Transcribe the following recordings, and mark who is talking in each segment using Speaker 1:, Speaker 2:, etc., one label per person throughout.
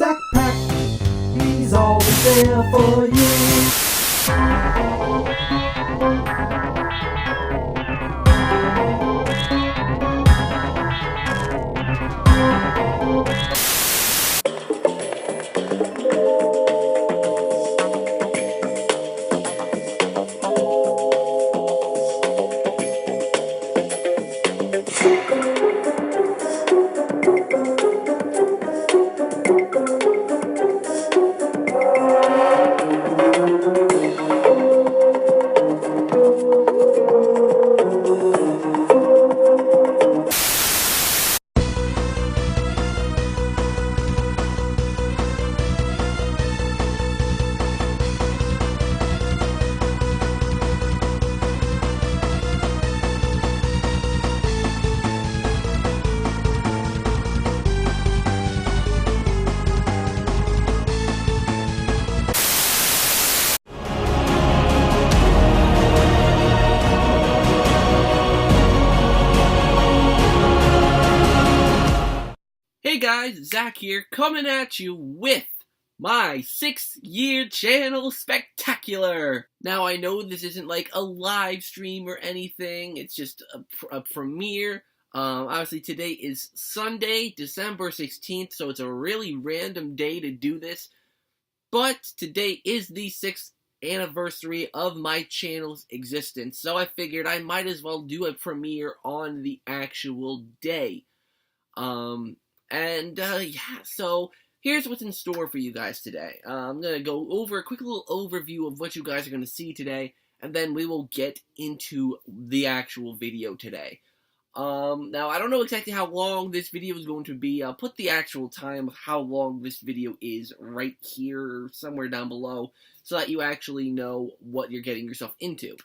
Speaker 1: ZakPak, he's always there for you.
Speaker 2: Hey guys, Zach here, coming at you with my 6-year channel spectacular. Now I know this isn't like a live stream or anything, it's just a premiere. Obviously today is Sunday, December 16th, so it's a really random day to do this. But today is the 6th anniversary of my channel's existence, so I figured I might as well do a premiere on the actual day. Yeah, so here's what's in store for you guys today. I'm going to go over a quick little overview of what you guys are going to see today, and then we will get into the actual video today. Now, I don't know exactly how long this video is going to be. I'll put the actual time of how long this video is right here, somewhere down below, so that you actually know what you're getting yourself into.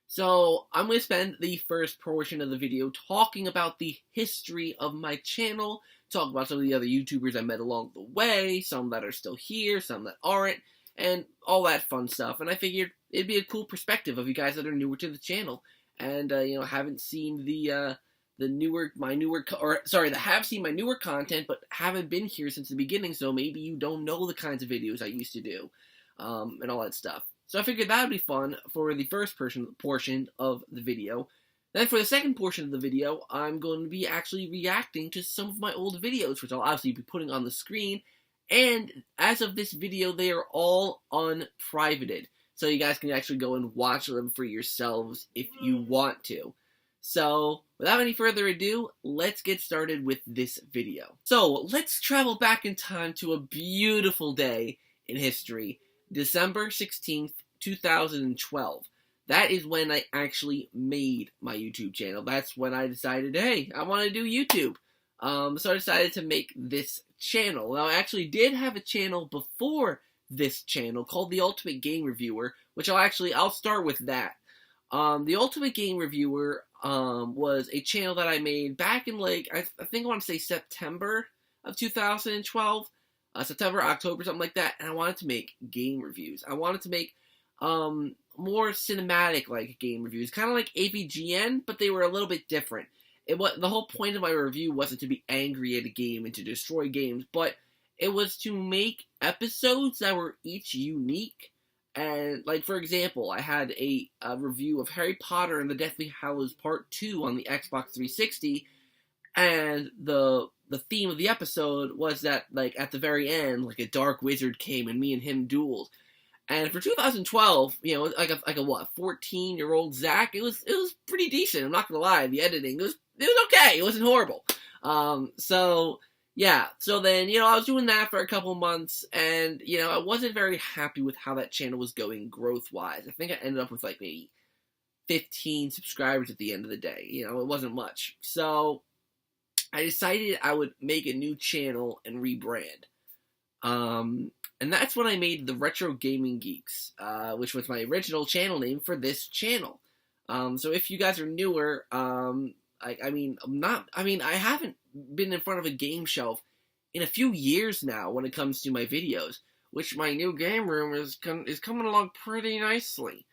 Speaker 2: So, I'm going to spend the first portion of the video talking about the history of my channel, talk about some of the other YouTubers I met along the way, some that are still here, some that aren't, and all that fun stuff. And I figured it'd be a cool perspective of you guys that are newer to the channel, and, haven't seen that have seen my newer content, but haven't been here since the beginning, so maybe you don't know the kinds of videos I used to do, and all that stuff. So I figured that would be fun for the first portion of the video. Then for the second portion of the video, I'm going to be actually reacting to some of my old videos, which I'll obviously be putting on the screen. And as of this video, they are all unprivated. So you guys can actually go and watch them for yourselves if you want to. So, without any further ado, let's get started with this video. So, let's travel back in time to a beautiful day in history. December 16th, 2012. That is when I actually made my YouTube channel. That's when I decided, hey, I want to do YouTube. So I decided to make this channel. Now, I actually did have a channel before this channel called The Ultimate Game Reviewer, which I'll start with that. The Ultimate Game Reviewer was a channel that I made back in, I think I want to say September of 2012. September, October, something like that, and I wanted to make game reviews. I wanted to make more cinematic game reviews, kind of like AVGN, but they were a little bit different. The whole point of my review wasn't to be angry at a game and to destroy games, but it was to make episodes that were each unique. And for example, I had a review of Harry Potter and the Deathly Hallows Part 2 on the Xbox 360, and the theme of the episode was that, at the very end, a dark wizard came and me and him dueled. And for 2012, like a 14-year-old Zach, it was pretty decent. I'm not gonna lie, the editing, it was okay. It wasn't horrible. So then, I was doing that for a couple months, and, I wasn't very happy with how that channel was going growth-wise. I think I ended up with, maybe 15 subscribers at the end of the day. It wasn't much. So I decided I would make a new channel and rebrand. And that's when I made the Retro Gaming Geeks, which was my original channel name for this channel. So if you guys are newer, I haven't been in front of a game shelf in a few years now when it comes to my videos, which my new game room is coming along pretty nicely.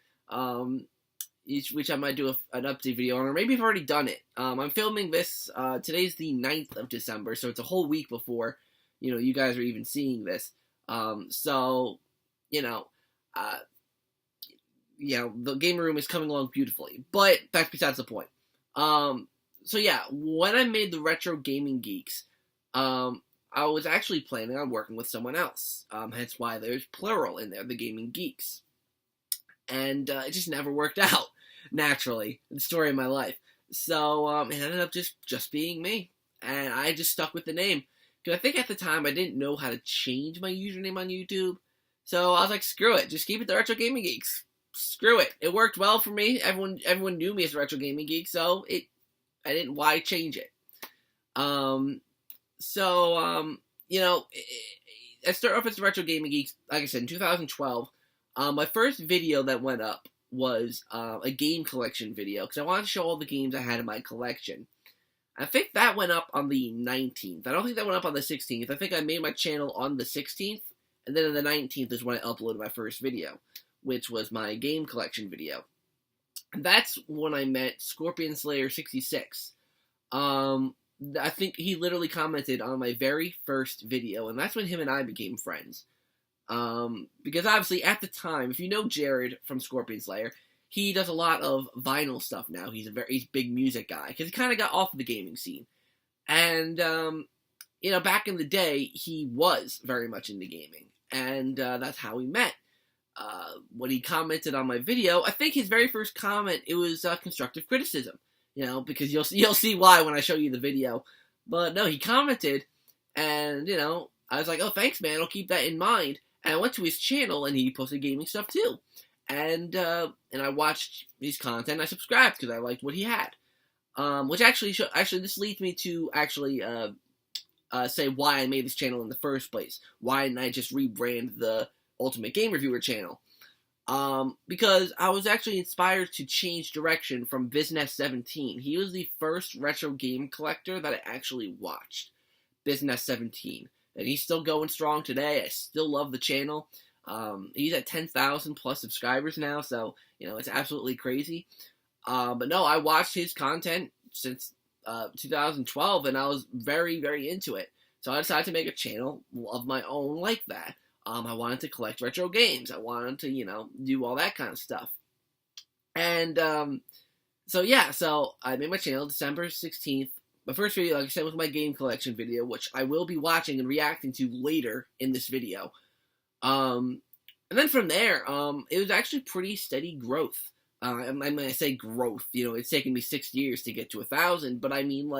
Speaker 2: Which I might do an update video on, or maybe I've already done it. I'm filming this, today's the 9th of December, so it's a whole week before you guys are even seeing this. So, uh, the gamer room is coming along beautifully. But that's besides the point. So yeah, when I made the Retro Gaming Geeks, I was actually planning on working with someone else. Hence why there's plural in there, the Gaming Geeks. And it just never worked out, naturally, the story of my life. So it ended up just being me. And I just stuck with the name. Because I think at the time I didn't know how to change my username on YouTube. So I was like, screw it, just keep it the Retro Gaming Geeks. Screw it. It worked well for me. Everyone knew me as Retro Gaming Geek, so I didn't why change it. I started off as the Retro Gaming Geeks, like I said, in 2012. My first video that went up was a game collection video, because I wanted to show all the games I had in my collection. I think that went up on the 19th. I don't think that went up on the 16th. I think I made my channel on the 16th, and then on the 19th is when I uploaded my first video, which was my game collection video. And that's when I met Scorpion Slayer 66. I think he literally commented on my very first video, and that's when him and I became friends. Because obviously at the time, if you know Jared from Scorpion Slayer, he does a lot of vinyl stuff now. He's a big music guy, because he kind of got off the gaming scene. And, back in the day, he was very much into gaming. And that's how we met. When he commented on my video, I think his very first comment, it was constructive criticism. Because you'll see why when I show you the video. But no, he commented, and, I was like, oh, thanks, man, I'll keep that in mind. And I went to his channel, and he posted gaming stuff, too. And I watched his content, I subscribed, because I liked what he had. Which actually, this leads me to say why I made this channel in the first place. Why didn't I just rebrand the Ultimate Game Reviewer channel? Because I was actually inspired to change direction from Business17. He was the first retro game collector that I actually watched. Business17. And he's still going strong today. I still love the channel. He's at 10,000 plus subscribers now, so, it's absolutely crazy. But no, I watched his content since 2012, and I was very, very into it. So I decided to make a channel of my own like that. I wanted to collect retro games. I wanted to, do all that kind of stuff. And, so I made my channel December 16th. My first video, like I said, was my game collection video, which I will be watching and reacting to later in this video. And then from there, it was actually pretty steady growth. When I say growth, it's taken me 6 years to get to 1,000, but I mean,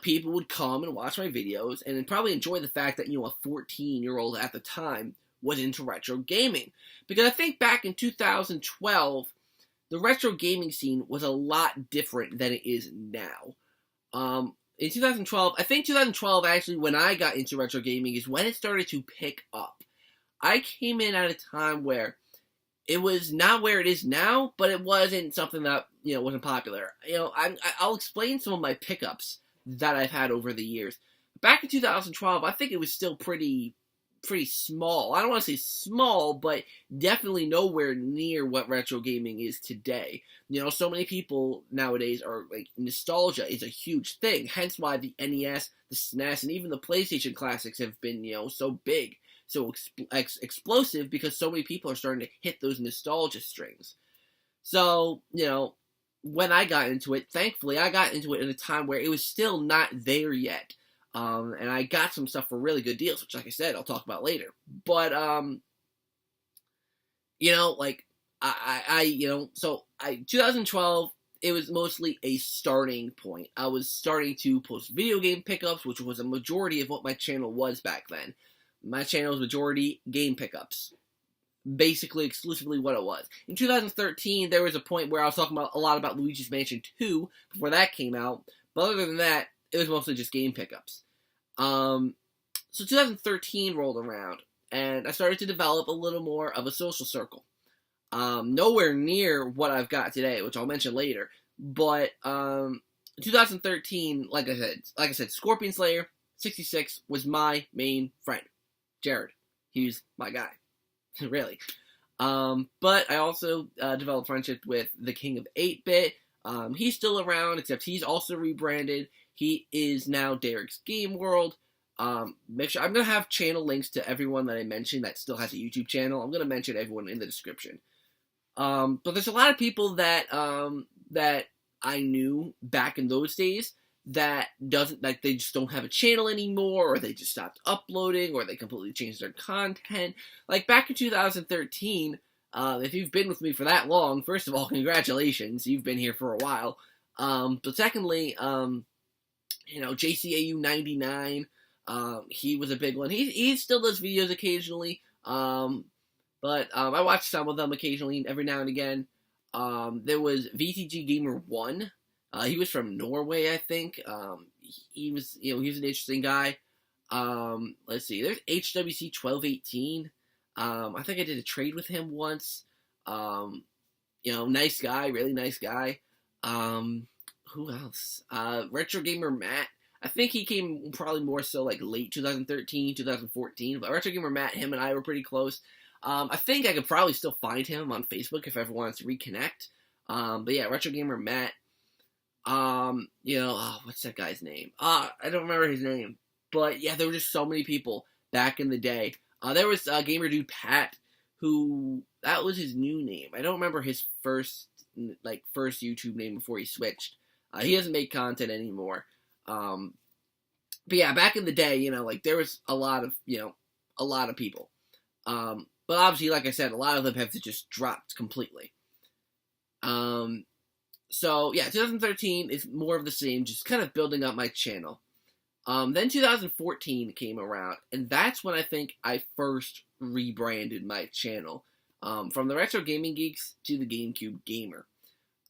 Speaker 2: people would come and watch my videos and probably enjoy the fact that, a 14-year-old at the time was into retro gaming. Because I think back in 2012, the retro gaming scene was a lot different than it is now. In 2012, I think 2012 actually, when I got into retro gaming, is when it started to pick up. I came in at a time where it was not where it is now, but it wasn't something that, wasn't popular. I'll explain some of my pickups that I've had over the years. Back in 2012, I think it was still pretty small. I don't want to say small, but definitely nowhere near what retro gaming is today. So many people nowadays are nostalgia is a huge thing. Hence why the NES, the SNES, and even the PlayStation classics have been, so big, so explosive, because so many people are starting to hit those nostalgia strings. So, when I got into it, thankfully, I got into it at a time where it was still not there yet. And I got some stuff for really good deals, which, like I said, I'll talk about later. But, 2012, it was mostly a starting point. I was starting to post video game pickups, which was a majority of what my channel was back then. My channel was majority game pickups. Basically, exclusively what it was. In 2013, there was a point where I was talking a lot about Luigi's Mansion 2 before that came out. But other than that, it was mostly just game pickups. So 2013 rolled around, and I started to develop a little more of a social circle. Nowhere near what I've got today, which I'll mention later. But 2013, like I said, Scorpion Slayer 66 was my main friend, Jared. He's my guy, really. But I also developed friendship with the King of 8-Bit. He's still around, except he's also rebranded. He is now Derek's Game World. Make sure I'm gonna have channel links to everyone that I mentioned that still has a YouTube channel. I'm gonna mention everyone in the description. But there's a lot of people that that I knew back in those days that doesn't, like, they just don't have a channel anymore, or they just stopped uploading, or they completely changed their content. Like back in 2013, if you've been with me for that long, first of all, congratulations, you've been here for a while. But secondly, JCAU 99, he was a big one. He still does videos occasionally. But I watch some of them occasionally, every now and again. There was VTG Gamer 1. He was from Norway, I think. He was an interesting guy. Let's see. There's HWC 1218. I think I did a trade with him once. Nice guy, really nice guy. Who else? Retro Gamer Matt. I think he came probably more so like late 2013, 2014. But Retro Gamer Matt, him and I were pretty close. I think I could probably still find him on Facebook if ever wants to reconnect. But yeah, Retro Gamer Matt. What's that guy's name? I don't remember his name. But yeah, there were just so many people back in the day. There was Gamer Dude Pat, who, that was his new name. I don't remember his first YouTube name before he switched. He doesn't make content anymore. But yeah, back in the day, there was a lot of people. But obviously, like I said, a lot of them have just dropped completely. So yeah, 2013 is more of the same, just kind of building up my channel. Then 2014 came around, and that's when I think I first rebranded my channel. From the Retro Gaming Geeks to the GameCube Gamer.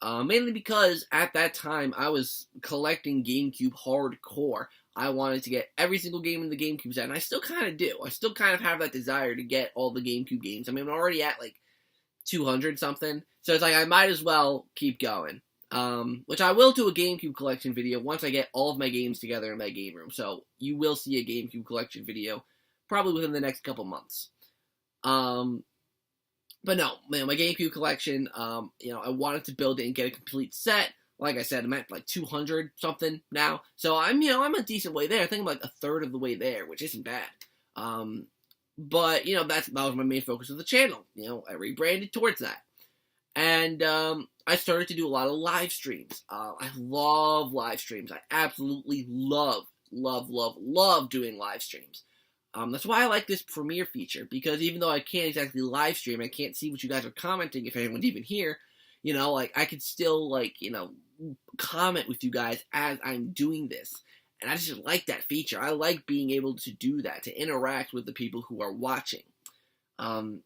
Speaker 2: Mainly because at that time I was collecting GameCube hardcore. I wanted to get every single game in the GameCube set, and I still kind of do. I still kind of have that desire to get all the GameCube games. I mean, I'm already at like 200 something, so it's like I might as well keep going. Which I will do a GameCube collection video once I get all of my games together in my game room. So you will see a GameCube collection video probably within the next couple months. But no, man, my GameCube collection, I wanted to build it and get a complete set. Like I said, I'm at like 200 something now. So I'm a decent way there. I think I'm like a third of the way there, which isn't bad. But that was my main focus of the channel. I rebranded towards that. And I started to do a lot of live streams. I love live streams. I absolutely love doing live streams. That's why I like this premiere feature, because even though I can't exactly live stream, I can't see what you guys are commenting if anyone's even here, I could still, comment with you guys as I'm doing this. And I just like that feature. I like being able to do that, to interact with the people who are watching.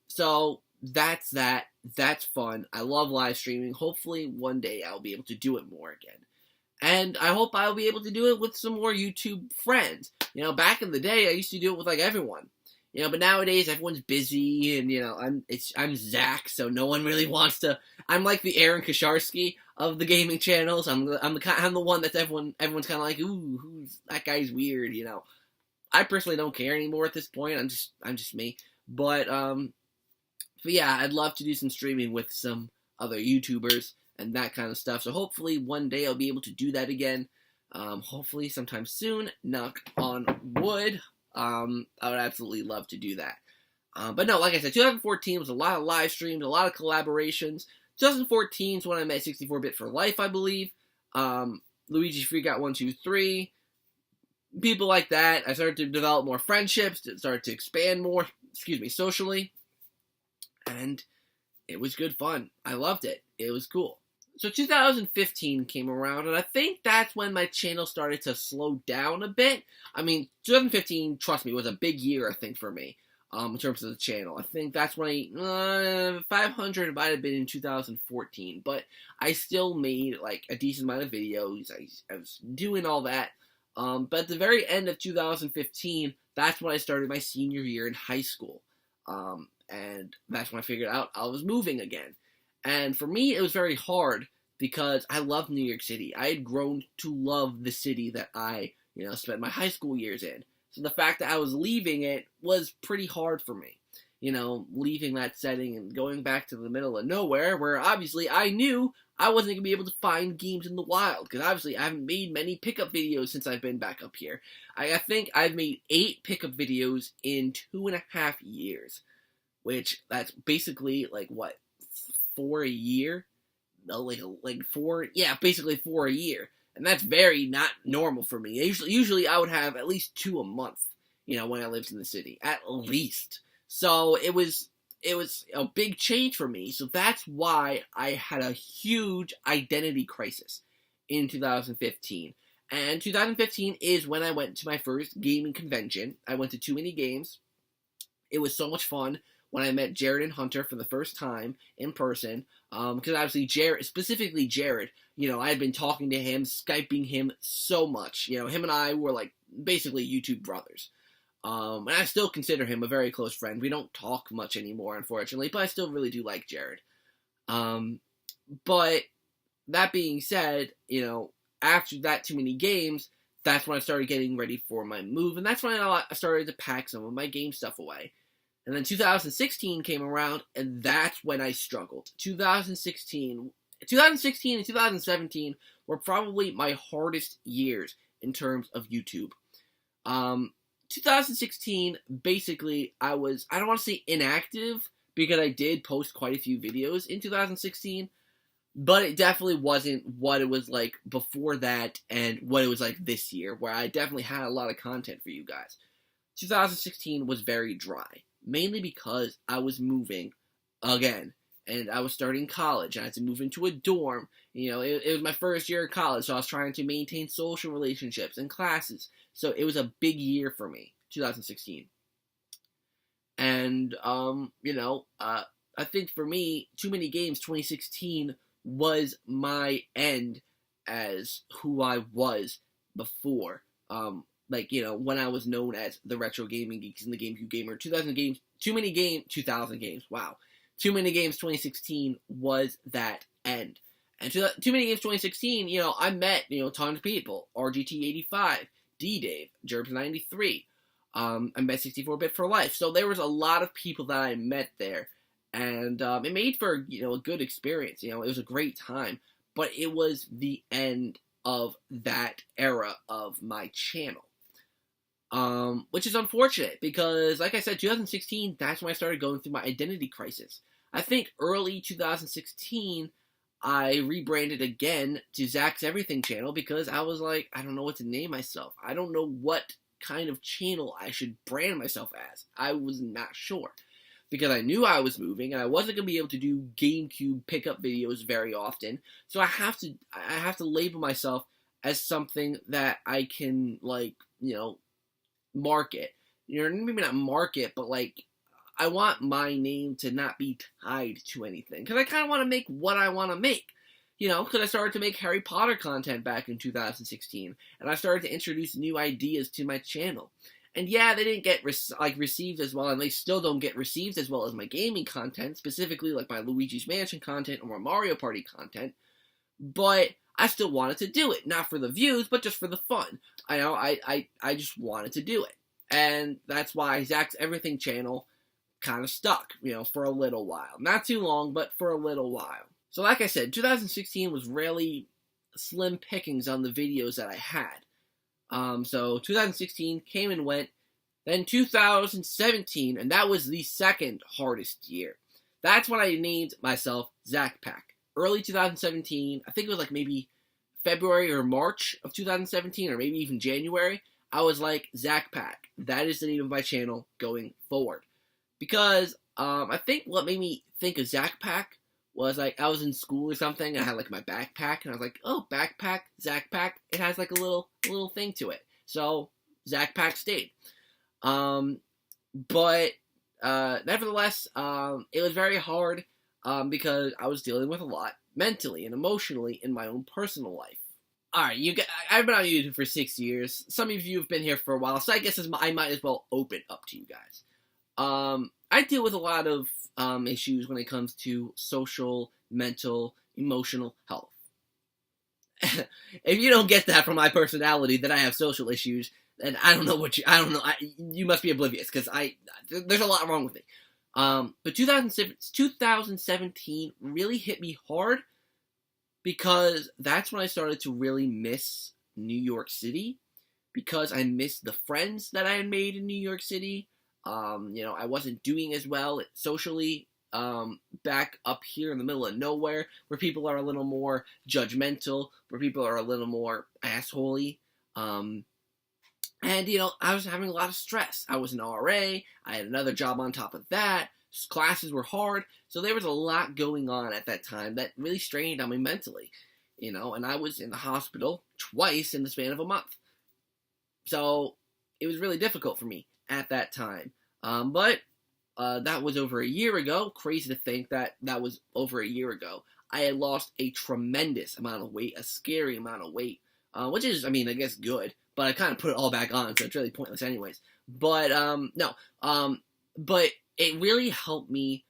Speaker 2: So that's that. That's fun. I love live streaming. Hopefully one day I'll be able to do it more again. And I hope I'll be able to do it with some more YouTube friends. Back in the day, I used to do it with, everyone. But nowadays, everyone's busy, and, I'm Zach, so no one really wants to... I'm like the Aaron Kasharsky of the gaming channels. I'm the one that everyone's kind of like, ooh, that guy's weird, I personally don't care anymore at this point. I'm just me. But yeah, I'd love to do some streaming with some other YouTubers and that kind of stuff. So hopefully one day I'll be able to do that again. Hopefully sometime soon. Knock on wood. I would absolutely love to do that. But no, like I said, 2014 was a lot of live streams, a lot of collaborations. 2014 is when I met 64-Bit for Life, I believe. Luigi Freakout 123. People like that. I started to develop more friendships. It started to expand more, socially. And it was good fun. I loved it. It was cool. So 2015 came around, and I think that's when my channel started to slow down a bit. I mean, 2015, trust me, was a big year, I think, for me, in terms of the channel. I think that's when 500 might have been in 2014, but I still made, a decent amount of videos. I was doing all that. But at the very end of 2015, that's when I started my senior year in high school. And that's when I figured out I was moving again. And for me, it was very hard because I loved New York City. I had grown to love the city that I, spent my high school years in. So the fact that I was leaving it was pretty hard for me. leaving that setting and going back to the middle of nowhere, where obviously I knew I wasn't going to be able to find games in the wild, because obviously I haven't made many pickup videos since I've been back up here. I think I've made 8 pickup videos in 2.5 years, which that's basically, 4 a year? No, basically 4 a year. And that's very not normal for me. Usually I would have at least 2 a month, when I lived in the city. At least. So it was a big change for me. So that's why I had a huge identity crisis in 2015. And 2015 is when I went to my first gaming convention. I went to Too Many Games. It was so much fun when I met Jared and Hunter for the first time in person. Because obviously specifically Jared, I had been talking to him, Skyping him so much. Him and I were basically YouTube brothers. And I still consider him a very close friend. We don't talk much anymore, unfortunately, but I still really do like Jared. But that being said, after that Too Many Games, that's when I started getting ready for my move, and that's when I started to pack some of my game stuff away. And then 2016 came around, and that's when I struggled. 2016 and 2017 were probably my hardest years in terms of YouTube. 2016, basically, I don't want to say inactive, because I did post quite a few videos in 2016, but it definitely wasn't what it was like before that and what it was like this year, where I definitely had a lot of content for you guys. 2016 was very dry, mainly because I was moving again, and I was starting college, and I had to move into a dorm. It was my first year of college, so I was trying to maintain social relationships and classes. So it was a big year for me, 2016. And, I think for me, Too Many Games 2016 was my end as who I was before. When I was known as the Retro Gaming Geeks and the GameCube Gamer. 2000 Games 2016 was that end. And Too Many Games 2016, I met, tons of people. RGT85, D-Dave, Jerbs93, I met 64-Bit for Life. So there was a lot of people that I met there. And it made for, a good experience. It was a great time. But it was the end of that era of my channel. Which is unfortunate, because, like I said, 2016, that's when I started going through my identity crisis. I think early 2016, I rebranded again to Zak's Everything channel, because I was like, I don't know what to name myself. I don't know what kind of channel I should brand myself as. I was not sure, because I knew I was moving, and I wasn't going to be able to do GameCube pickup videos very often, so I have to label myself as something that I can, market. Maybe not market, but, I want my name to not be tied to anything, because I kind of want to make what I want to make. Because I started to make Harry Potter content back in 2016, and I started to introduce new ideas to my channel. And yeah, they didn't get received as well, and they still don't get received as well as my gaming content, specifically like my Luigi's Mansion content or my Mario Party content. But I still wanted to do it, not for the views, but just for the fun. I just wanted to do it, and that's why Zak's Everything channel kind of stuck, for a little while. Not too long, but for a little while. So like I said, 2016 was really slim pickings on the videos that I had. So 2016 came and went. Then 2017, and that was the second hardest year. That's when I named myself ZakPak. Early 2017, I think it was maybe February or March of 2017, or maybe even January, I was like, ZakPak. That is the name of my channel going forward. Because I think what made me think of ZakPak was I was in school or something, and I had my backpack, and I was like, oh, backpack, ZakPak, it has a little thing to it. So ZakPak stayed. But nevertheless, it was very hard because I was dealing with a lot mentally and emotionally in my own personal life. Alright, I've been on YouTube for 6 years. Some of you have been here for a while, so I guess I might as well open up to you guys. I deal with a lot of issues when it comes to social, mental, emotional health. If you don't get that from my personality, that I have social issues, then I don't know you must be oblivious, because there's a lot wrong with me. But 2017 really hit me hard because that's when I started to really miss New York City, because I missed the friends that I had made in New York City. I wasn't doing as well socially back up here in the middle of nowhere, where people are a little more judgmental, where people are a little more assholey. And, I was having a lot of stress. I was an RA. I had another job on top of that. Classes were hard. So there was a lot going on at that time that really strained on me mentally. And I was in the hospital twice in the span of a month. So it was really difficult for me at that time. But that was over a year ago. Crazy to think that was over a year ago. I had lost a tremendous amount of weight, a scary amount of weight, which is, I guess good. But I kind of put it all back on, so it's really pointless anyways. But, but it really helped me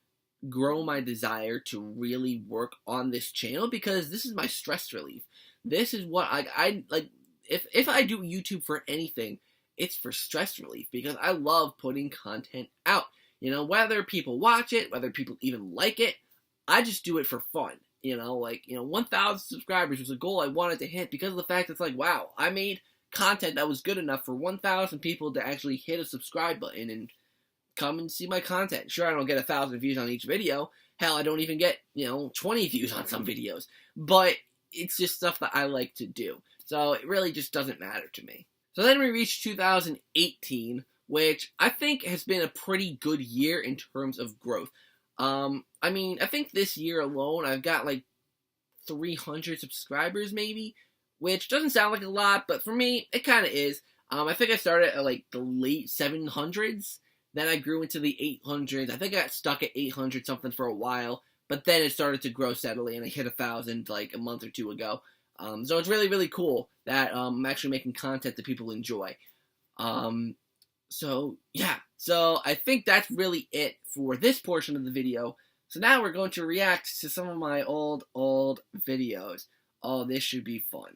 Speaker 2: grow my desire to really work on this channel, because this is my stress relief. This is what I like. If I do YouTube for anything, it's for stress relief, because I love putting content out. Whether people watch it, whether people even like it, I just do it for fun. 1,000 subscribers was a goal I wanted to hit, because of the fact it's like, wow, I made content that was good enough for 1,000 people to actually hit a subscribe button and come and see my content. Sure, I don't get 1,000 views on each video. Hell, I don't even get, 20 views on some videos. But it's just stuff that I like to do. So it really just doesn't matter to me. So then we reached 2018, which I think has been a pretty good year in terms of growth. I think this year alone, I've got like 300 subscribers maybe, which doesn't sound like a lot, but for me, it kind of is. I think I started at like the late 700s, then I grew into the 800s. I think I got stuck at 800 something for a while, but then it started to grow steadily, and I hit 1,000 like a month or two ago. So it's really, really cool that I'm actually making content that people enjoy. So I think that's really it for this portion of the video. So now we're going to react to some of my old videos. Oh, this should be fun.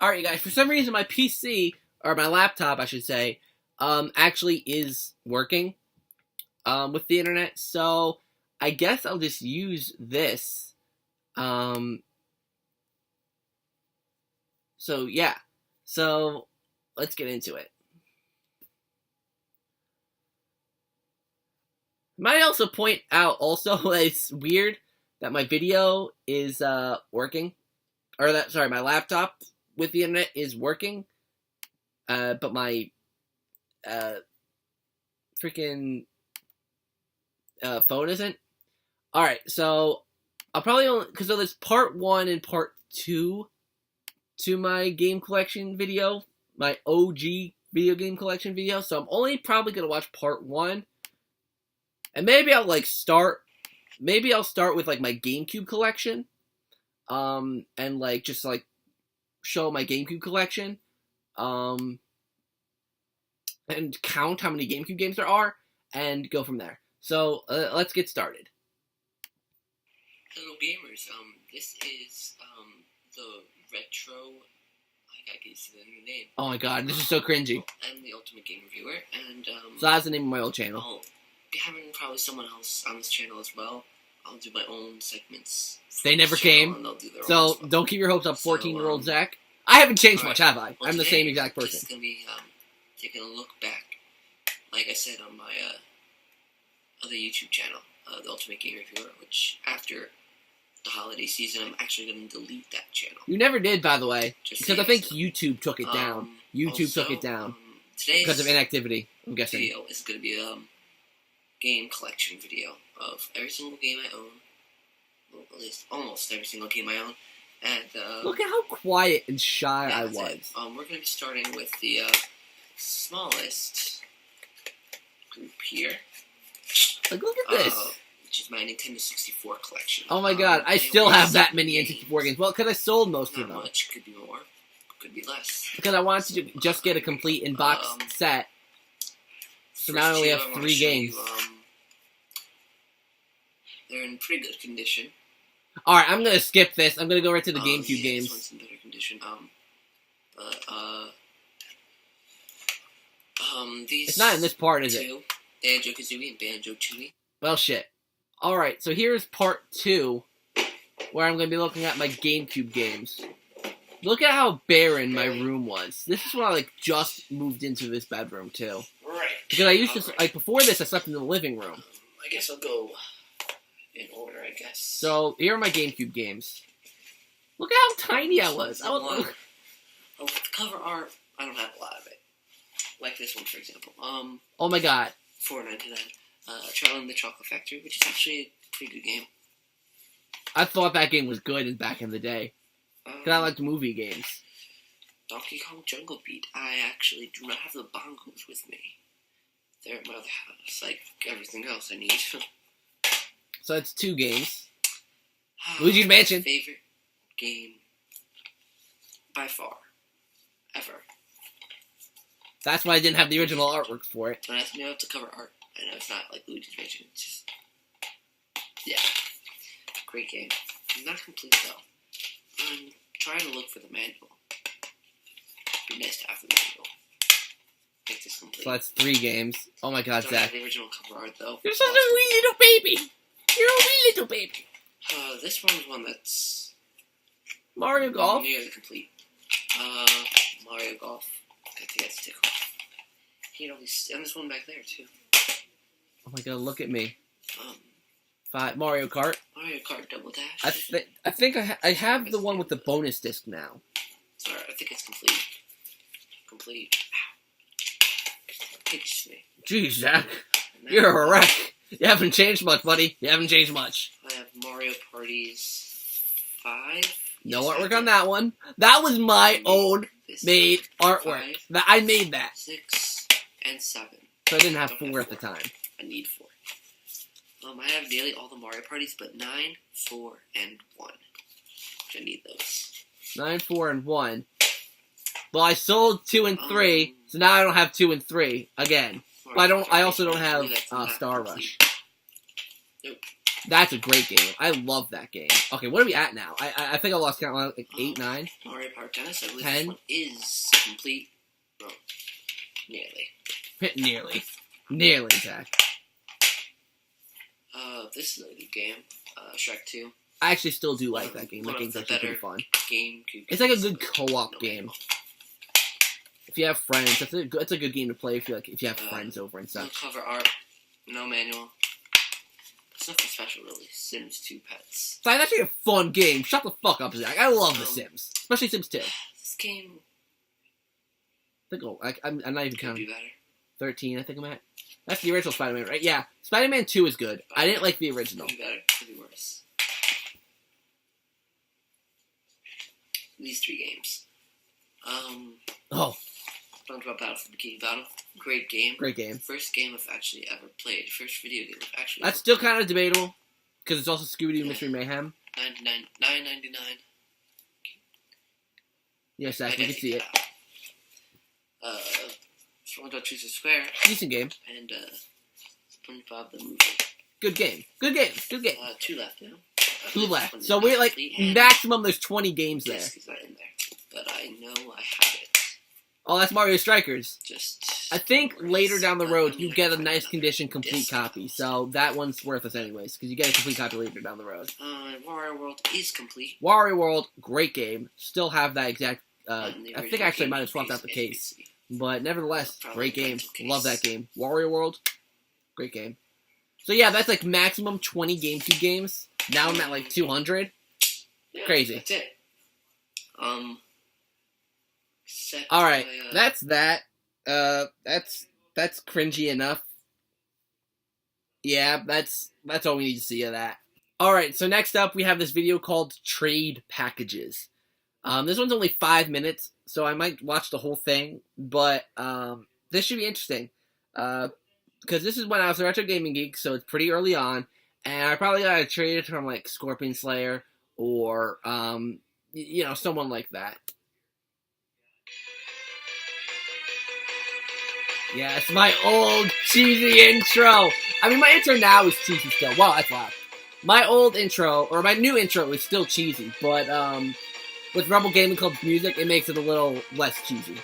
Speaker 2: Alright, you guys, for some reason my PC, or my laptop, I should say, actually is working, with the internet, so I guess I'll just use this. So yeah, so let's get into it. Might also point out also that it's weird that my video is working, or that, sorry, my laptop with the internet is working, but my freaking phone isn't. Alright, so I'll probably only, because there's part 1 and part 2 to my game collection video, my OG video game collection video, so I'm only probably going to watch part 1, and maybe I'll start with like my GameCube collection, and like just like show my GameCube collection, and count how many GameCube games there are, and go from there. So let's get started.
Speaker 3: Hello gamers, this is the retro, I can see the new name.
Speaker 2: Oh my god, this is so cringy.
Speaker 3: I'm the Ultimate Game Reviewer, and
Speaker 2: so that's the name of my old channel.
Speaker 3: I'll be having probably someone else on this channel as well. I'll do my own segments.
Speaker 2: They never came, so
Speaker 3: well.
Speaker 2: Don't keep your hopes up, 14-year-old Zach. I haven't changed much, have I?
Speaker 3: Well,
Speaker 2: I'm the same exact person.
Speaker 3: This is going to be taking a look back, like I said, on my other YouTube channel, the Ultimate Game Reviewer, which after the holiday season, I'm actually going to delete that channel.
Speaker 2: You never did, by the way, because I think YouTube took it down. YouTube
Speaker 3: also,
Speaker 2: took it down
Speaker 3: today's
Speaker 2: because of inactivity, I'm guessing.
Speaker 3: Video is going to be a game collection video of every single game I own. Well, at least almost every single game I own. And
Speaker 2: look at how quiet and shy I was.
Speaker 3: We're going to be starting with the smallest group here.
Speaker 2: Like, look at this.
Speaker 3: Which is my Nintendo 64 collection.
Speaker 2: Oh my god, I still have that many N64 games. Well, because I sold most of them.
Speaker 3: Not much, could be more, could be less.
Speaker 2: Because I wanted to just get a complete in-box set. So now I only have 3 games.
Speaker 3: They're in pretty good condition.
Speaker 2: Alright, I'm gonna skip this. I'm gonna go right to the GameCube
Speaker 3: This
Speaker 2: games.
Speaker 3: one's in better condition. These
Speaker 2: It's not in this part, is it?
Speaker 3: two, Banjo-Kazooie and Banjo-Tooie.
Speaker 2: Well, shit. Alright, so here's part 2, where I'm gonna be looking at my GameCube games. Look at how barren my room was. This is when I, like, just moved into this bedroom, too.
Speaker 3: Right.
Speaker 2: Because I used to, like, before this, I slept in the living room.
Speaker 3: I guess I'll go in order, I guess.
Speaker 2: So, here are my GameCube games. Look at how tiny I was.
Speaker 3: Oh, the cover art, I don't have a lot of it. Like this one, for example.
Speaker 2: Oh my god.
Speaker 3: $4.99. Charlie and the Chocolate Factory, which is actually a pretty good game.
Speaker 2: I thought that game was good back in the day. Because I liked movie games.
Speaker 3: Donkey Kong Jungle Beat. I actually do not have the bongos with me. They're at my other house, like everything else I need.
Speaker 2: So it's 2 games. Luigi's Mansion.
Speaker 3: Favorite game by far ever.
Speaker 2: That's why I didn't have the original artwork for it.
Speaker 3: Don't ask me about the cover art. I know it's not like Luigi's Mansion. It's just, yeah, great game. Not complete though. I'm trying to look for the manual. It'd be nice to have the manual. Make this complete.
Speaker 2: So that's 3 games. Oh my god,
Speaker 3: Don't have
Speaker 2: Zach.
Speaker 3: the original cover art though.
Speaker 2: You're such a wee little baby. You're a wee little baby.
Speaker 3: This one's one that's
Speaker 2: Mario Golf.
Speaker 3: nearly complete. Mario Golf. I think that's tickle. He always, and this one back there too.
Speaker 2: Oh my god, look at me.
Speaker 3: 5
Speaker 2: Mario Kart.
Speaker 3: Mario Kart Double Dash.
Speaker 2: I think I have the one with the bonus disc now.
Speaker 3: Sorry, I think it's complete. Complete. Pinch me.
Speaker 2: Jeez, Zach. You're a wreck. You haven't changed much, buddy. You haven't changed much.
Speaker 3: I have Mario Parties 5.
Speaker 2: No artwork on that one. That was my own made artwork. I made that.
Speaker 3: 6 and 7.
Speaker 2: So I didn't have 4 at the time.
Speaker 3: I need 4. I have nearly all the Mario Parties, but 9, 4, and 1. I need those.
Speaker 2: 9, 4, and 1. Well, I sold 2 and 3, so now I don't have 2 and 3 again. But I also don't have Star Rush.
Speaker 3: Nope.
Speaker 2: That's a great game. I love that game. Okay, what are we at now? I think I lost count. Like 8, 9?
Speaker 3: Mario Kart Tennis, I believe
Speaker 2: 10?
Speaker 3: this one is complete. No. Nearly.
Speaker 2: Nearly, Zach.
Speaker 3: This is a good game. Shrek 2.
Speaker 2: I actually still do like that game. That game's actually pretty fun.
Speaker 3: GameCube.
Speaker 2: It's like a good co-op game. If you have friends, it's a good game to play if you have friends over and
Speaker 3: No
Speaker 2: such.
Speaker 3: cover art, no manual. It's nothing special really. Sims 2 Pets.
Speaker 2: It's actually a fun game. Shut the fuck up, Zach. I love The Sims, especially Sims 2.
Speaker 3: This game
Speaker 2: I'm not even
Speaker 3: could
Speaker 2: counting.
Speaker 3: be better.
Speaker 2: 13, I think I'm at. That's the original Spider-Man, right? Yeah. Spider-Man 2 is good. I didn't like the original.
Speaker 3: Could be better. Could be worse. These 3 games.
Speaker 2: Oh,
Speaker 3: SpongeBob Battle for Bikini Bottom. Great game.
Speaker 2: great game.
Speaker 3: First game I've actually ever played. First video game I've actually
Speaker 2: That's still kind of debatable, because it's also Scooby-Doo Mystery Mayhem.
Speaker 3: $9.99.
Speaker 2: Yes, Zach, we can see it.
Speaker 3: SpongeBob Twister Square.
Speaker 2: Decent game.
Speaker 3: And SpongeBob the Movie.
Speaker 2: Good game. Good game. Good game.
Speaker 3: 2 left now.
Speaker 2: 2 left. So we're like, maximum there's 20 games there.
Speaker 3: Disc is not in there, but I know I have it.
Speaker 2: Oh, that's Mario Strikers.
Speaker 3: Just.
Speaker 2: I think later down the road you get a nice condition complete copy, so that one's worthless anyways, because you get a complete copy later down the road.
Speaker 3: Wario World is complete.
Speaker 2: Wario World, great game. Still have that exact. I think actually I might have swapped out the case, but nevertheless, great game. Love that game. Wario World, great game. So yeah, that's like maximum 20 GameCube games. Now I'm at like 200.
Speaker 3: Yeah,
Speaker 2: Crazy.
Speaker 3: That's it.
Speaker 2: All right, that's that. That's cringy enough. Yeah, that's all we need to see of that. All right, so next up we have this video called Trade Packages. This one's only 5 minutes, so I might watch the whole thing, but this should be interesting. Because this is when I was a Retro Gaming Geek, so it's pretty early on, and I probably got to trade it from like Scorpion Slayer or someone like that. Yes, my old cheesy intro. I mean, my intro now is cheesy still. Wow, that's loud. My old intro, or my new intro, is still cheesy, but with Rebel Gaming Club's music, it makes it a little less cheesy.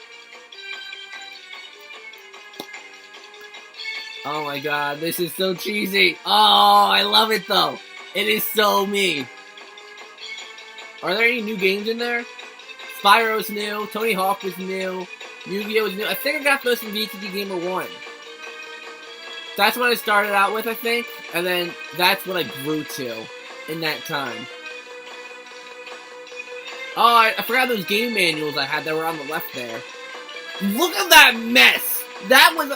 Speaker 2: Oh my god, this is so cheesy. Oh, I love it though. It is so me. Are there any new games in there? Spyro's new, Tony Hawk was new, Yu-Gi-Oh! Was new. I think I got those from VTG Gamer 1. That's what I started out with, I think, and then that's what I grew to in that time. Oh, I forgot those game manuals I had that were on the left there. Look at that mess! That was...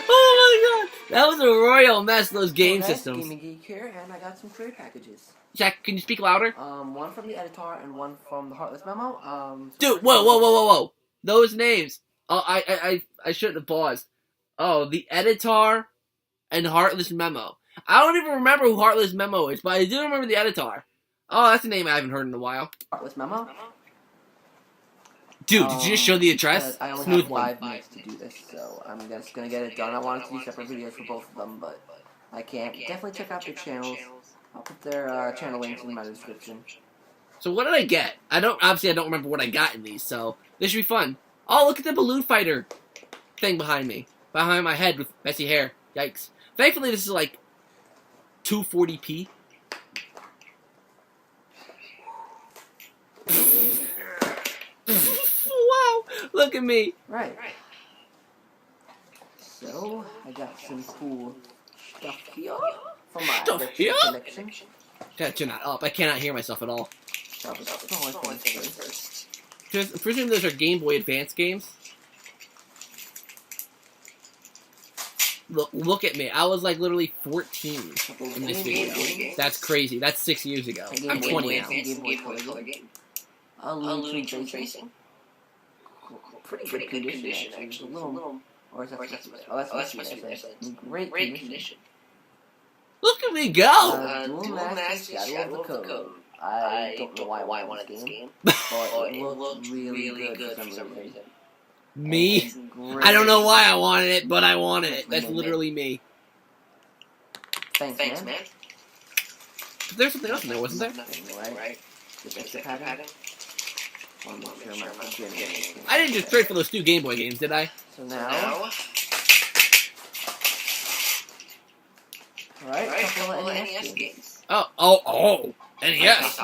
Speaker 2: oh my god! That was a royal mess, those game systems.
Speaker 4: Gaming Geek here, and I got some trade packages.
Speaker 2: Jack, can you speak louder?
Speaker 4: One from the editor and one from the Heartless Memo.
Speaker 2: Dude, whoa. Those names. Oh, I shouldn't have paused. Oh, the editor and Heartless Memo. I don't even remember who Heartless Memo is, but I do remember the editor. Oh, that's a name I haven't heard in a while.
Speaker 4: Heartless Memo?
Speaker 2: Dude, did you just show the address?
Speaker 4: I only
Speaker 2: Smooth
Speaker 4: have
Speaker 2: one.
Speaker 4: 5 minutes to do this, so I'm just gonna get it done. I wanted to do separate videos for both of them, but I can't. Definitely check out their channels. I'll put their channel links in my description.
Speaker 2: So what did I get? Obviously I don't remember what I got in these, so this should be fun. Oh, look at the balloon fighter thing behind me. Behind my head with messy hair. Yikes. Thankfully this is like 240p. Wow, look at me.
Speaker 4: Right. So, I got some cool stuff here from my
Speaker 2: Stuff
Speaker 4: retro
Speaker 2: here?
Speaker 4: collection.
Speaker 2: Gotta turn that up. I cannot hear myself at all.
Speaker 4: So, it's always fun first.
Speaker 2: I presume those are Game Boy Advance games. Look at me. I was like literally 14 in this video. That's crazy. That's 6 years ago. I'm 20 now.
Speaker 3: Game Boy Color game.
Speaker 4: Looney Tunes Racing. Pretty good condition, actually. A little... Or is that that's my Great condition.
Speaker 2: Look at me go!
Speaker 4: Dual Master Shadow of the Code. I don't know why I wanted this game, but it looked really good for some reason.
Speaker 2: Me? I don't know why I wanted it, but I wanted it. That's literally me.
Speaker 4: Thanks, man.
Speaker 2: But there's something else in there, wasn't there?
Speaker 4: Right. The picture pattern.
Speaker 2: I didn't just trade for those 2 Game Boy games, did I?
Speaker 4: So now... Alright, couple of NES games.
Speaker 2: Oh, NES.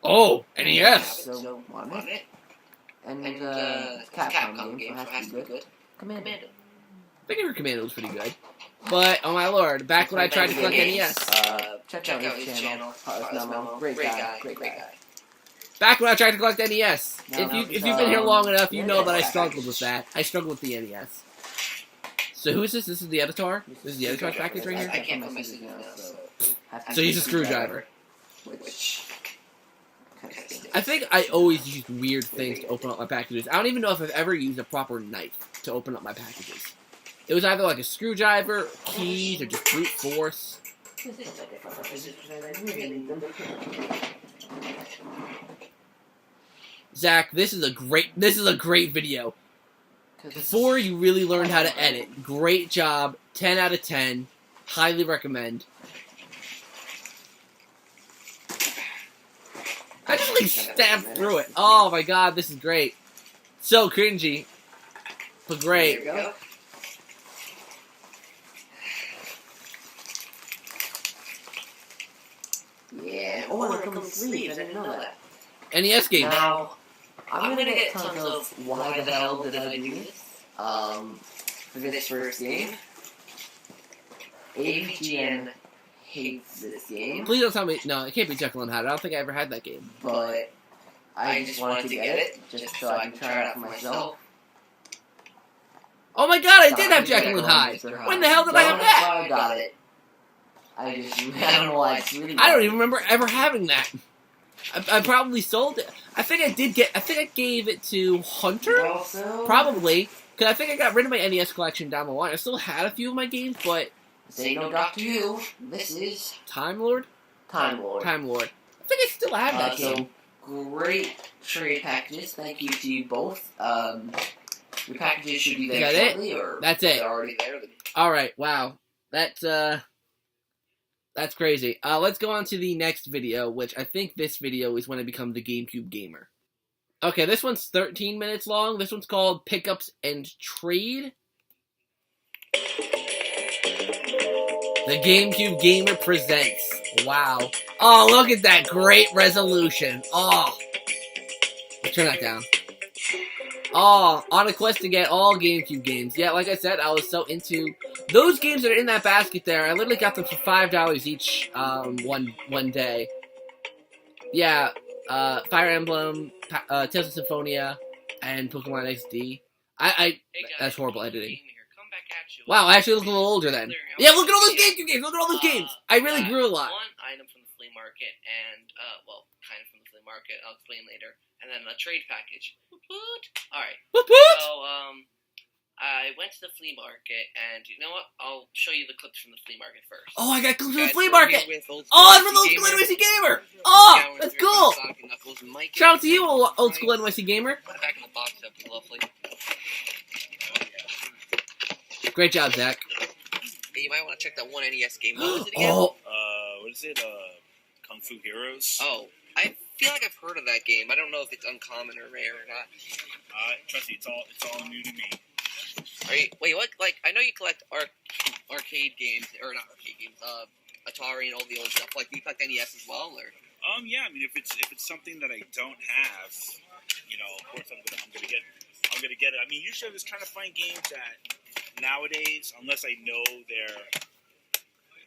Speaker 2: Oh, NES.
Speaker 4: So, want it? And Capcom game, so it has to be good. Commando.
Speaker 2: I think your Commando was pretty good. But, oh my lord, back when I tried to collect NES.
Speaker 4: Check out his channel. Heartless Memo. Great guy.
Speaker 2: Back when I tried to collect NES. If you've been here long enough, you know that I struggled with that. I struggled with the NES. So who is this? This is the editor? This is the editor's package right here?
Speaker 3: I can't put messages now,
Speaker 2: So he's a screwdriver.
Speaker 4: Which...
Speaker 2: I think I always use weird things to open up my packages. I don't even know if I've ever used a proper knife to open up my packages. It was either like a screwdriver, keys, or just brute force. Zach, this is a great video. Before you really learned how to edit. Great job. 10 out of 10. Highly recommend. I just like stabbed through it. Oh my god, this is great. So cringy. But great.
Speaker 3: There you go. Yeah.
Speaker 4: Oh, it comes with sleeves. I didn't know that.
Speaker 2: NES game.
Speaker 4: Now, I'm gonna get tons of why the hell did I do this? For this first game. AVGN hates this game,
Speaker 2: Please don't tell me. No, it can't be Jekyll and Hyde. I don't think I ever had that game.
Speaker 4: but I just wanted to get it just so I can try it out for myself.
Speaker 2: Oh my god, I did have Jekyll and Hyde. When the hell did I have that?
Speaker 4: I got it. I don't know why. It's really
Speaker 2: I don't even remember ever having that. I probably sold it. I think I gave it to Hunter?
Speaker 4: Also,
Speaker 2: Probably. Because I think I got rid of my NES collection down the line. I still had a few of my games, but...
Speaker 4: This ain't no Doctor Who. This is
Speaker 2: Time Lord?
Speaker 4: Time Lord.
Speaker 2: Time Lord. I think I still have that game.
Speaker 4: Great trade packages. Thank you to you both. Your packages should be
Speaker 2: Is
Speaker 4: there
Speaker 2: that it?
Speaker 4: shortly, or
Speaker 2: That's it.
Speaker 4: they're already there.
Speaker 2: Alright, wow. That's crazy. Let's go on to the next video, which I think this video is when I become the GameCube gamer. Okay, this one's 13 minutes long. This one's called Pickups and Trade. The GameCube gamer presents. Wow. Oh, look at that great resolution. Oh. Let's turn that down. Oh, on a quest to get all GameCube games. Yeah, like I said, I was so into those games that are in that basket there. I literally got them for $5 each one day. Yeah, Fire Emblem, Tales of Symphonia, and Pokemon XD. That's horrible editing. Wow, I actually look a little older then. Yeah, look at all those GameCube games. Look at all those games. I really grew a lot.
Speaker 3: One item from the flea market, and well, kind of from the flea market. I'll explain later. And then a trade package. All right. So I went to the flea market, and you know what? I'll show you the clips from the flea market first.
Speaker 2: Oh, I got clips from the flea market. Oh, it's from Old School NYC Gamer. Oh, that's cool. Shout out to you, Old School NYC Gamer.
Speaker 3: Put it back in the box. That'd be lovely.
Speaker 2: Great job, Zach.
Speaker 3: Hey, you might want to check that one NES game. What was it again?
Speaker 2: Oh.
Speaker 5: What is it? Kung Fu Heroes?
Speaker 3: Oh, I feel like I've heard of that game. I don't know if it's uncommon or rare or not.
Speaker 5: Trust me, it's all new to me.
Speaker 3: Wait, what? Like, I know you collect arcade games, or not arcade games, Atari and all the old stuff. Like, do you collect NES as well, or?
Speaker 5: Yeah. I mean, if it's something that I don't have, you know, of course I'm gonna get it. I mean, usually I just trying to find games that nowadays, unless I know they're,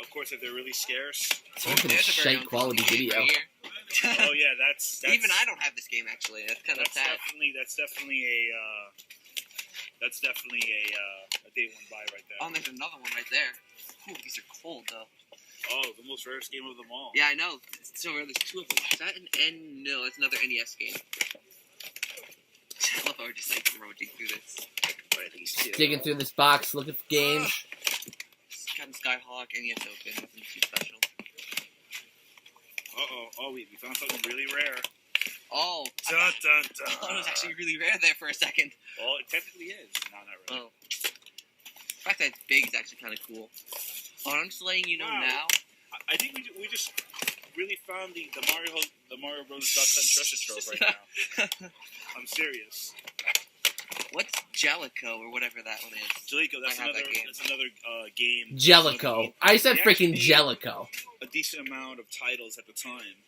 Speaker 5: of course, if they're really scarce.
Speaker 2: It's a shite quality video.
Speaker 3: Right here.
Speaker 5: Oh yeah, that's
Speaker 3: even I don't have this game actually. That's kind of sad.
Speaker 5: That's definitely a day one buy right there.
Speaker 3: Oh, and there's another one right there. Ooh, these are cold though.
Speaker 5: Oh, the most rarest game of them all.
Speaker 3: Yeah, I know. So there's two of them. Is that no, that's another NES game. I love how we're just like rummaging through this. What are these two?
Speaker 2: Digging through this box, looking for games.
Speaker 3: Captain Skyhawk, NES Open, nothing too special.
Speaker 5: Oh, we found something really rare.
Speaker 3: Oh.
Speaker 5: Dun, dun, dun.
Speaker 3: I thought it was actually really rare there for a second.
Speaker 5: Well, it technically is. No, not really.
Speaker 3: Oh. The fact that it's big is actually kind of cool. Oh, I'm just letting you know now.
Speaker 5: I think we just really found the Mario Bros. Duck Hunt treasure trove right now. I'm serious.
Speaker 3: What's Jellico or whatever that one is?
Speaker 5: Jellico, that's another game.
Speaker 2: Jellico. I said freaking Jellico.
Speaker 5: A decent amount of titles at the time.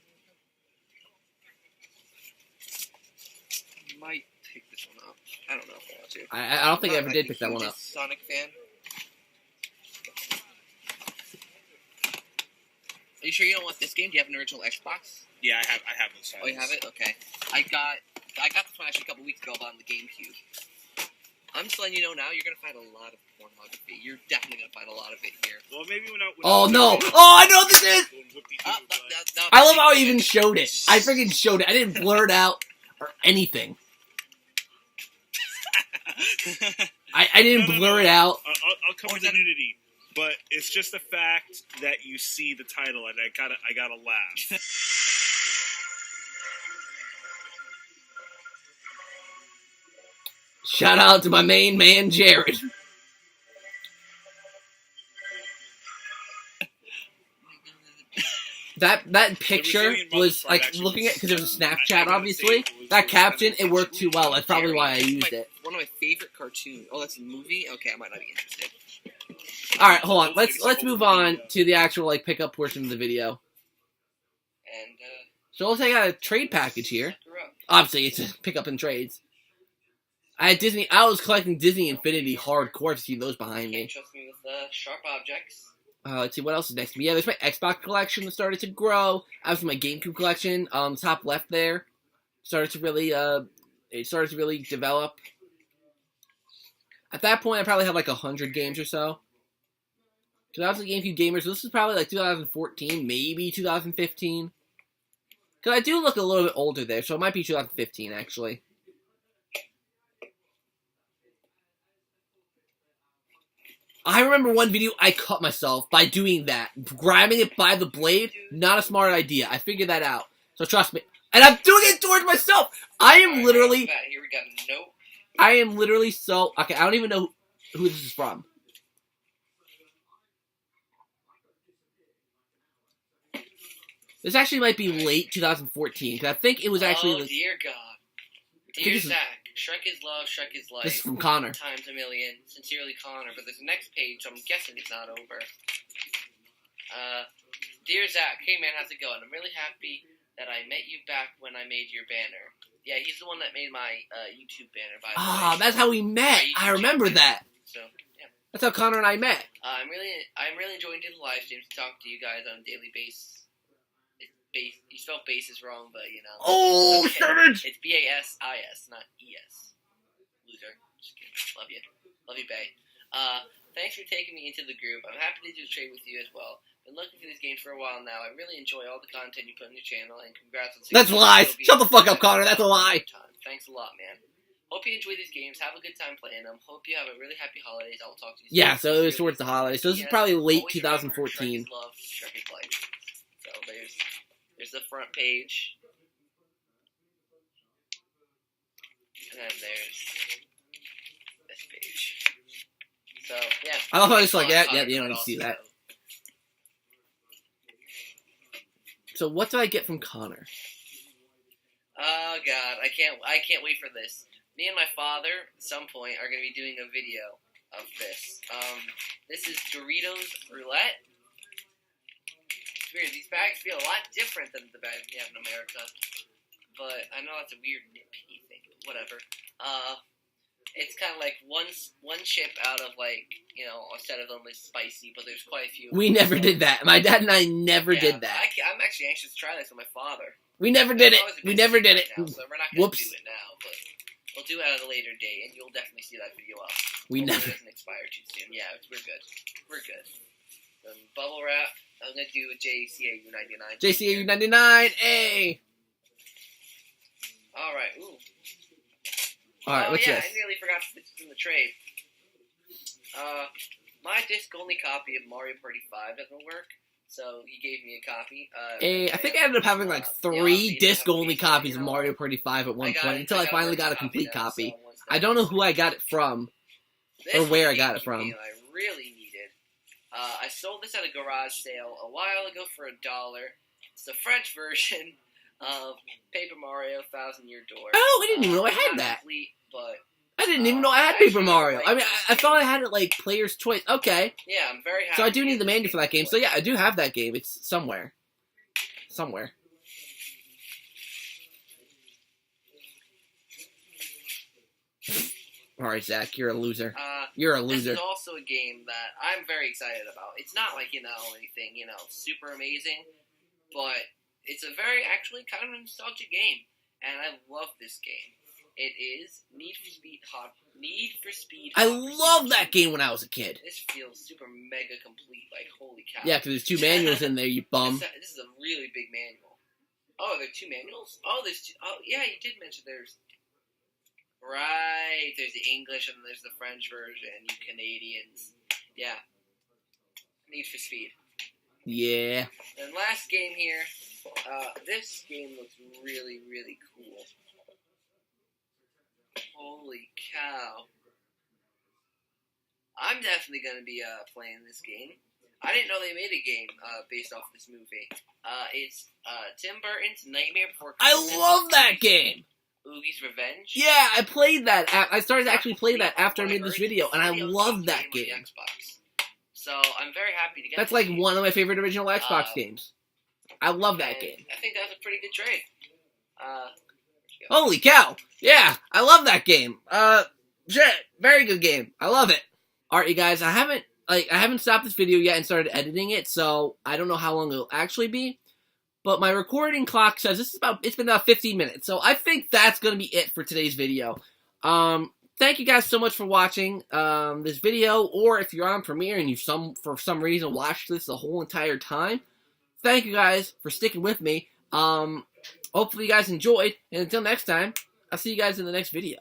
Speaker 3: Might pick this one up. I don't know if I want to.
Speaker 2: I don't think I ever did pick that one up.
Speaker 3: Sonic fan. Are you sure you don't want this game? Do you have an original Xbox?
Speaker 5: Yeah, I have those titles.
Speaker 3: Oh, you have it? Okay. I got this one actually a couple weeks ago on the GameCube. I'm just letting you know now, you're going to find a lot of pornography. You're definitely going to find a lot of it here.
Speaker 5: Well, maybe when
Speaker 2: oh, no! Oh, I know what this is! I love how I even showed it. I freaking showed it. I didn't blur it out or anything. I didn't blur it out.
Speaker 5: I'll cover the nudity, but it's just the fact that you see the title and I gotta laugh.
Speaker 2: Shout out to my main man, Jared. That picture was, like, looking at, because it was a Snapchat, obviously, that caption, it worked too well. That's probably why I used it.
Speaker 3: One of my favorite cartoons. Oh, that's a movie? Okay, I might not be interested.
Speaker 2: Alright, hold on. Let's move on to the actual, like, pickup portion of the video.
Speaker 3: And,
Speaker 2: so let's take out a trade package here. Obviously, it's a pickup and trades. I was collecting Disney Infinity hardcore to see those behind me.
Speaker 3: Trust me with sharp objects.
Speaker 2: Let's see, what else is next to me? Yeah, there's my Xbox collection that started to grow. Obviously, my GameCube collection, top left there, started to really develop. At that point, I probably had like 100 games or so. Because I was a GameCube gamer, so this is probably like 2014, maybe 2015. Because I do look a little bit older there, so it might be 2015, actually. I remember one video, I cut myself by doing that. Grabbing it by the blade, not a smart idea. I figured that out. So trust me. And I'm doing it towards myself! I am literally...
Speaker 3: Here we got a note.
Speaker 2: I am literally so... Okay, I don't even know who this is from. This actually might be late 2014, because I think it was actually...
Speaker 3: Oh, dear God.
Speaker 2: think
Speaker 3: Dear
Speaker 2: this is-
Speaker 3: Zach, Shrek is love, Shrek is life.
Speaker 2: This is from Connor.
Speaker 3: Times a million. Sincerely, Connor. But there's the next page, so I'm guessing it's not over. Dear Zach, hey man, how's it going? I'm really happy that I met you back when I made your banner. Yeah, he's the one that made my YouTube banner, by the way.
Speaker 2: Ah, that's how we met. I remember that.
Speaker 3: So, yeah.
Speaker 2: That's how Connor and I met.
Speaker 3: I'm really enjoying doing the live streams to talk to you guys on a daily basis. You spelled basis wrong, but you know.
Speaker 2: Oh,
Speaker 3: okay.
Speaker 2: savage!
Speaker 3: It's B-A-S-I-S, not E-S. Loser. Just kidding. Love you. Love you, Bay. Thanks for taking me into the group. I'm happy to do a trade with you as well. Been looking for these games for a while now. I really enjoy all the content you put on your channel, and congrats on...
Speaker 2: That's lies. Shut the fuck up, Connor. That's a lie.
Speaker 3: Thanks a lot, man. Hope you enjoy these games. Have a good time playing them. Hope you have a really happy holidays. I will talk to you soon.
Speaker 2: Yeah, so it was towards the holidays. So this is probably late
Speaker 3: Always remember,
Speaker 2: 2014.
Speaker 3: Shrek is love, Shrek is life. So there's the front page. And then there's this page. So, yeah.
Speaker 2: I love how it's like, yeah,
Speaker 3: Connor,
Speaker 2: you don't
Speaker 3: but
Speaker 2: see
Speaker 3: also-
Speaker 2: that. So what did I get from Connor?
Speaker 3: Oh God, I can't wait for this. Me and my father, at some point, are going to be doing a video of this. This is Doritos Roulette. It's weird. These bags feel a lot different than the bags we have in America. But I know that's a weird nitpicky thing. But whatever. It's kind of like one chip out of like, you know, a set of them is spicy, but there's quite a few.
Speaker 2: We never did that. My dad and I never did that.
Speaker 3: I'm actually anxious to try this with my father.
Speaker 2: We never did it. We never did it.
Speaker 3: Now, so we're not going to
Speaker 2: Whoops.
Speaker 3: do it now, but we'll do it at a later date, and you'll definitely see that video up.
Speaker 2: We
Speaker 3: Hopefully
Speaker 2: never.
Speaker 3: It doesn't expire too soon. Yeah, we're good. We're good. Bubble wrap. I'm going to do a JCAU 99.
Speaker 2: JCAU 99. Hey.
Speaker 3: All right. Ooh.
Speaker 2: All right. What's
Speaker 3: yeah,
Speaker 2: this?
Speaker 3: I nearly forgot to put this in the trade. My disc-only copy of Mario Party 5 doesn't work, so he gave me a copy.
Speaker 2: I think I ended up having like 3 disc-only copies of Mario Party 5 at one point until I finally got a complete copy. I don't know who I got it from. or where I got it from.
Speaker 3: I really needed. I sold this at a garage sale a while ago for $1. It's the French version of Paper Mario Thousand Year Door.
Speaker 2: Oh, I didn't even know I had
Speaker 3: Not
Speaker 2: that.
Speaker 3: complete, but
Speaker 2: I didn't even know I had Paper Mario. I mean, I thought I had it like Player's Choice. Okay.
Speaker 3: yeah, I'm very happy.
Speaker 2: So I do
Speaker 3: to
Speaker 2: need
Speaker 3: get
Speaker 2: the
Speaker 3: this
Speaker 2: manual for that game. So yeah, I do have that game. It's somewhere. Somewhere. Alright, Zach, you're a loser. You're a
Speaker 3: This
Speaker 2: loser.
Speaker 3: is also a game that I'm very excited about. It's not like, anything, super amazing, but it's a very, actually, kind of nostalgic game, and I love this game. It is Need for Speed Hot
Speaker 2: I
Speaker 3: Pursuit.
Speaker 2: loved that game when I was a kid.
Speaker 3: This feels super mega complete, like, holy cow.
Speaker 2: Yeah, because there's 2 manuals in there, you bum.
Speaker 3: This is a really big manual. Oh, there are 2 manuals? Oh, there's 2. Oh, yeah, you did mention there's... Right, there's the English and there's the French version, you Canadians. Yeah. Need for Speed.
Speaker 2: Yeah.
Speaker 3: And last game here, this game looks really, really cool. Holy cow. I'm definitely going to be playing this game. I didn't know they made a game based off this movie. It's Tim Burton's Nightmare Before Christmas.
Speaker 2: I love that game!
Speaker 3: Oogie's Revenge.
Speaker 2: Yeah, I played that. I started to actually play that after I made this video, and I love that
Speaker 3: on the
Speaker 2: game.
Speaker 3: Xbox. So I'm very happy to get
Speaker 2: That's
Speaker 3: this
Speaker 2: like
Speaker 3: game.
Speaker 2: one of my favorite original Xbox games. I love that
Speaker 3: And
Speaker 2: game.
Speaker 3: I think that was a pretty good trade.
Speaker 2: Holy cow! Yeah, I love that game. Shit, very good game. I love it. Alright, you guys, I haven't stopped this video yet and started editing it, so I don't know how long it'll actually be. But my recording clock says it's been about 15 minutes, so I think that's gonna be it for today's video. Thank you guys so much for watching this video, or if you're on Premiere and you for some reason watched this the whole entire time, thank you guys for sticking with me. Hopefully you guys enjoyed, and until next time, I'll see you guys in the next video.